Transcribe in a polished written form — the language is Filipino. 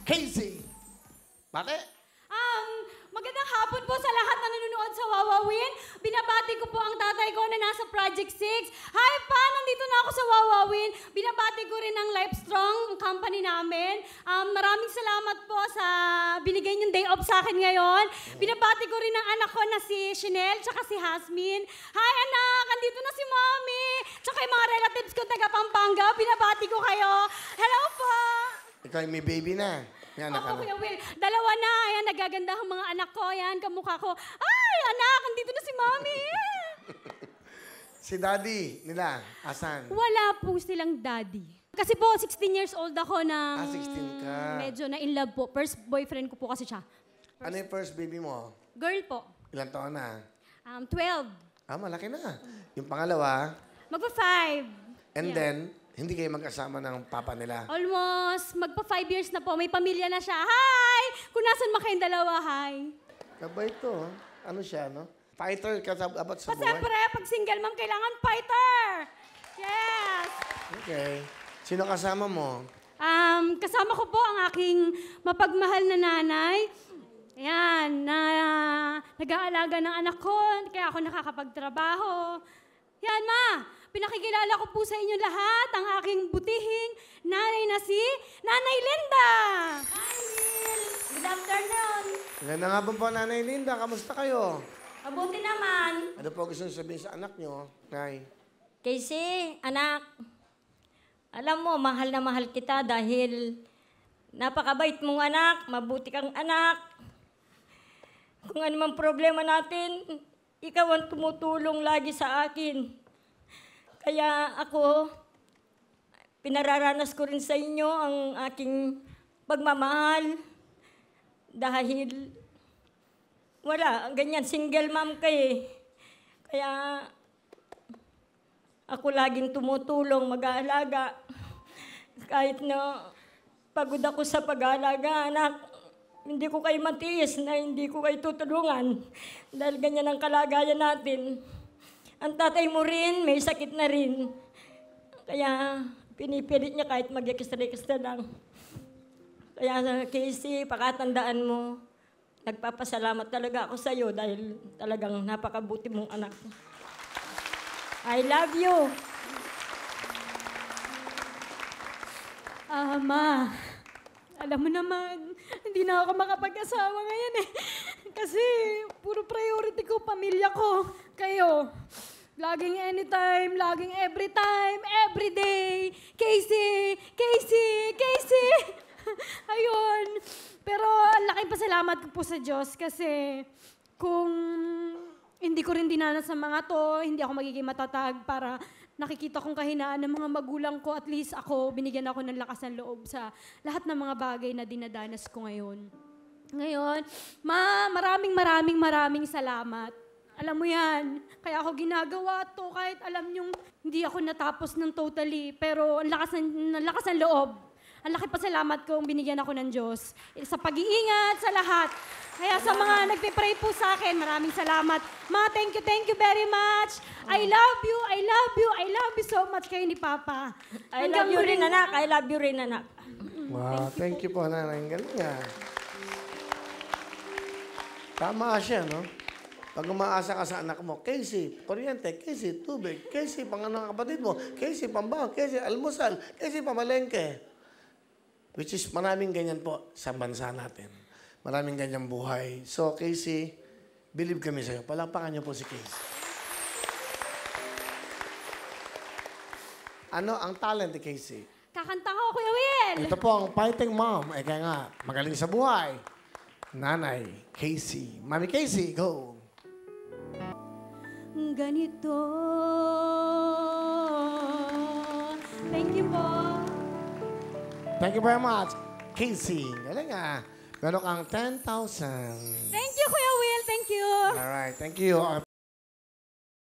Casey. Bakit? Magandang hapon po sa lahat na nanonood sa Wawawin. Binabati ko po ang tatay ko na nasa Project 6. Hi pa, nandito na ako sa Wawawin. Binabati ko rin ang Livestrong, ang company namin. Maraming salamat po sa binigay niyong day off sa akin ngayon. Binabati ko rin ang anak ko na si Chanel tsaka si Hasmin. Hi anak, andito na si Mommy. Tsaka yung mga relatives ko taga Pampanga. Binabati ko kayo. Hello po. Ikaw may baby na. May anak ka Oo, na. Kuya Will. Dalawa na. Ayan, nagaganda ang mga anak ko. Ayan, kamukha ko. Ay, anak, andito na si Mommy. Si daddy nila, asan? Wala po silang daddy. Kasi po, 16 years old ako na 16 ka. medyo na in love po. First boyfriend ko po kasi siya. Ano yung first baby mo? Girl po. Ilang taon na? 12. Malaki na. Yung pangalawa, Magpa-5. and Yeah. then, hindi kayo magkasama ng papa nila. Almost. Magpa-5 years na po. May pamilya na siya. Hi! Kung nasan ba kayong dalawa, hi. Kabay to. Ano siya, no? Fighter ka about sa buhay. Siyempre, pag single mom, kailangan fighter. Yes. Okay. Sino kasama mo? Kasama ko po ang aking mapagmahal na nanay. Ayan, na nag-aalaga ng anak ko, kaya ako nakakapagtrabaho. Yan, Ma. Pinakikilala ko po sa inyo lahat ang aking butihing nanay na si Nanay Linda. Hi, Lil. Good afternoon. Ganda nga po, Nanay Linda. Kamusta kayo? Mabuti naman. Ano po gusto nyo sabihin sa anak nyo, Nay? Casey, anak, alam mo, mahal na mahal kita dahil napakabait mong anak, mabuti kang anak. Kung ano mang problema natin, ikaw ang tumutulong lagi sa akin. Kaya ako, pinararanas ko rin sa inyo ang aking pagmamahal dahil wala, ganyan, single mom ka eh. Kaya ako laging tumutulong, mag-aalaga. Kahit na pagod ako sa pag-aalaga, anak, hindi ko kayo matiis na hindi ko kayo tutulungan. Dahil ganyan ang kalagayan natin. Ang tatay mo rin, may sakit na rin. Kaya pinipilit niya kahit mag-extra-extra lang. Kaya Casey, pakatandaan mo, nagpapasalamat talaga ako sa iyo dahil talagang napakabuti mong anak. I love you. Ma, alam mo naman, hindi na ako makapag-asawa ngayon eh. Kasi puro priority ko, pamilya ko, kayo. Laging anytime, laging every time, every day. Casey, Casey, Casey. Ayun. Pero ang laking pasalamat ko po sa Diyos kasi kung hindi ko rin dinanas ng mga to, hindi ako magiging matatag para nakikita kong kahinaan ng mga magulang ko. At least ako, binigyan ako ng lakas ng loob sa lahat ng mga bagay na dinadanas ko ngayon. Ngayon, Ma, maraming salamat. Alam mo yan, kaya ako ginagawa to kahit alam niyong hindi ako natapos ng totally. Pero ang lakas ng loob. Ang laki pasalamat kong binigyan ako ng Diyos. Sa pag-iingat, sa lahat. Kaya sa mga nagpe-pray po sa akin, maraming salamat. Ma, thank you very much. I love you so much kayo ni Papa. I love you rin, anak. I love you rin, anak. Wow, thank you po, Nanay. Ang galing nga. Tama siya, no? Pag umaasa ka sa anak mo, Casey, kuryente, Casey, tubig, Casey, panganang kapatid mo, Casey, pambawang, Casey, almusal, Casey, pamalengke. Which is maraming ganyan po sa bansa natin. Maraming ganyan buhay. So, Casey, believe kami sa'yo. Palakpakan niyo po si Casey. Ano ang talent ni Casey? Kakanta ko, Kuya Will. Ito po ang fighting mom. Kaya nga, magaling sa buhay. Nanay, Casey. Mami Casey, go. Ganito. Thank you po. Thank you very much, Casey. Galing nga. Meron kang 10,000. Thank you, Kuya Will. Thank you. Alright, thank you.